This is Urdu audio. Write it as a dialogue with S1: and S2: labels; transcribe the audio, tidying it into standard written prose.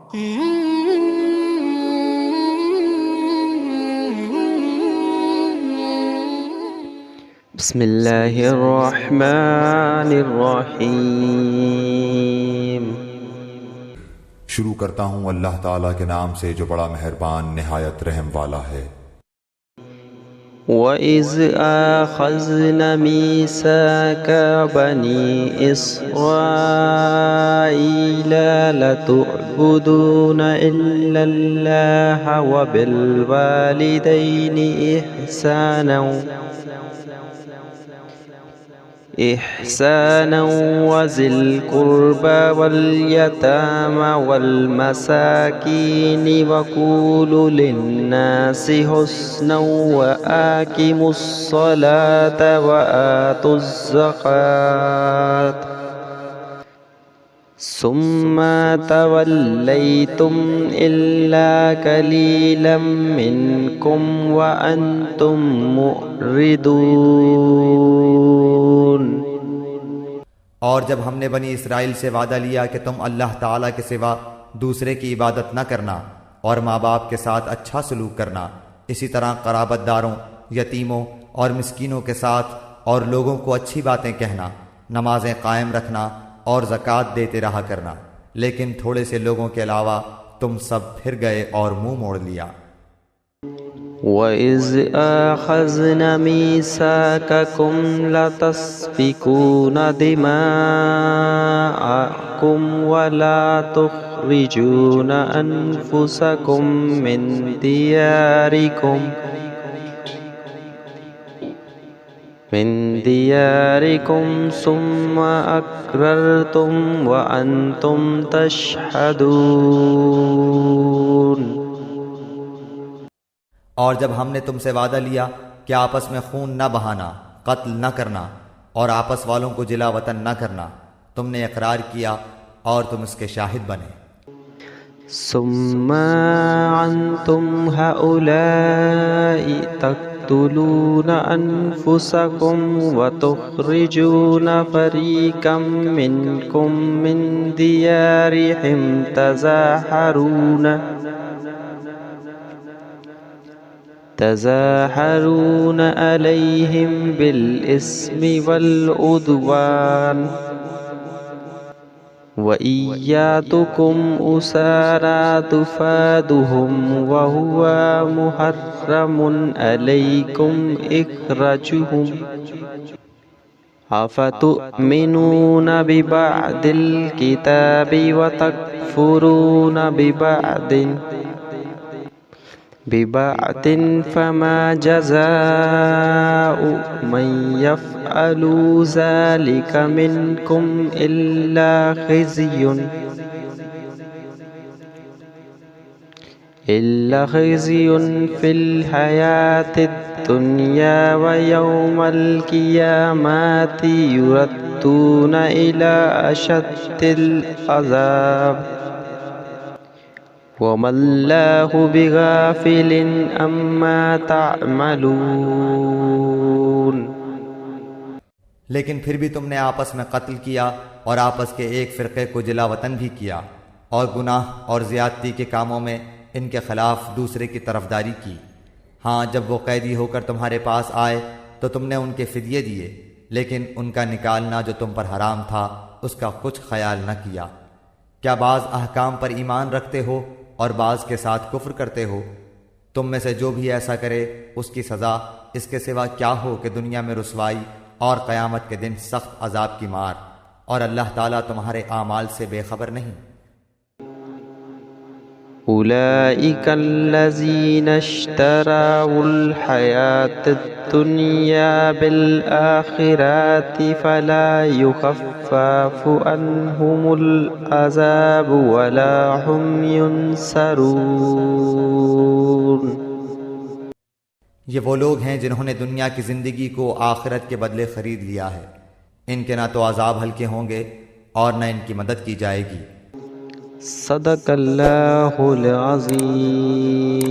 S1: بسم اللہ الرحمن الرحیم۔
S2: شروع کرتا ہوں اللہ تعالیٰ کے نام سے جو بڑا مہربان نہایت رحم والا ہے۔
S1: وَإِذْ أَخَذْنَا مِيثَاقَ بَنِي إِسْرَائِيلَ لَتُعْبُدُونَ إِلَّا اللَّهَ وَبِالْوَالِدَيْنِ إِحْسَانًا وَذِي الْقُرْبَى وَالْيَتَامَى وَالْمَسَاكِينِ وَقُولُوا لِلنَّاسِ حُسْنًا وَأَقِيمُوا الصَّلَاةَ وَآتُوا الزَّكَاةَ ثُمَّ تَوَلَّيْتُمْ إِلَّا قَلِيلًا مِّنكُمْ وَأَنتُم مُّعْرِضُونَ۔
S3: اور جب ہم نے بنی اسرائیل سے وعدہ لیا کہ تم اللہ تعالیٰ کے سوا دوسرے کی عبادت نہ کرنا اور ماں باپ کے ساتھ اچھا سلوک کرنا، اسی طرح قرابت داروں، یتیموں اور مسکینوں کے ساتھ اور لوگوں کو اچھی باتیں کہنا، نمازیں قائم رکھنا اور زکوٰۃ دیتے رہا کرنا، لیکن تھوڑے سے لوگوں کے علاوہ تم سب پھر گئے اور منہ موڑ لیا۔
S1: وَإِذْ أَخَذْنَا مِيثَاقَكُمْ لَتَسْفِكُونَ دِمَاءَكُمْ وَلَا تُخْرِجُونَ أَنفُسَكُمْ من دياركم ثم أقررتم وأنتم تشهدون۔
S3: اور جب ہم نے تم سے وعدہ لیا کہ آپس میں خون نہ بہانا، قتل نہ کرنا اور آپس والوں کو جلا وطن نہ کرنا، تم نے اقرار کیا اور تم اس کے شاہد بنے۔
S1: ثم أنتم هؤلاء تقتلون أنفسكم وتخرجون فريقا منكم من ديارهم تظاهرون عليهم بالإثم والعدوان وَإِيَّاتُكُمْ أُسَارَى تُفَادُهُمْ وَهُوَ مُحَرَّمٌ عَلَيْكُمْ إِخْرَاجُهُمْ أَفَتُؤْمِنُونَ بِبَعْضِ الْكِتَابِ وَتَكْفُرُونَ بِبَعْضٍ فَمَا جَزَاءُ مَنْ يَفْعَلُ ذَلِكَ مِنْكُمْ إِلَّا خِزْيٌ فِي الْحَيَاةِ الدُّنْيَا وَيَوْمَ الْقِيَامَةِ يُرَدُّونَ إِلَى أَشَدِّ الْعَذَابِ وَمَا اللَّهُ بِغَافِلٍ عَمَّا تَعْمَلُونَ۔
S3: لیکن پھر بھی تم نے آپس میں قتل کیا اور آپس کے ایک فرقے کو جلا وطن بھی کیا، اور گناہ اور زیادتی کے کاموں میں ان کے خلاف دوسرے کی طرفداری کی۔ ہاں، جب وہ قیدی ہو کر تمہارے پاس آئے تو تم نے ان کے فدیے دیے، لیکن ان کا نکالنا جو تم پر حرام تھا اس کا کچھ خیال نہ کیا۔ کیا بعض احکام پر ایمان رکھتے ہو اور بعض کے ساتھ کفر کرتے ہو؟ تم میں سے جو بھی ایسا کرے اس کی سزا اس کے سوا کیا ہو کہ دنیا میں رسوائی اور قیامت کے دن سخت عذاب کی مار، اور اللہ تعالیٰ تمہارے اعمال سے بے خبر نہیں۔
S1: أولئك الذين اشتروا الحياة الدنيا بالآخرة فلا يخفف عنهم العذاب ولا هم ينصرون۔
S3: یہ وہ لوگ ہیں جنہوں نے دنیا کی زندگی کو آخرت کے بدلے خرید لیا ہے، ان کے نہ تو عذاب ہلکے ہوں گے اور نہ ان کی مدد کی جائے گی۔
S1: صدق اللہ العظیم۔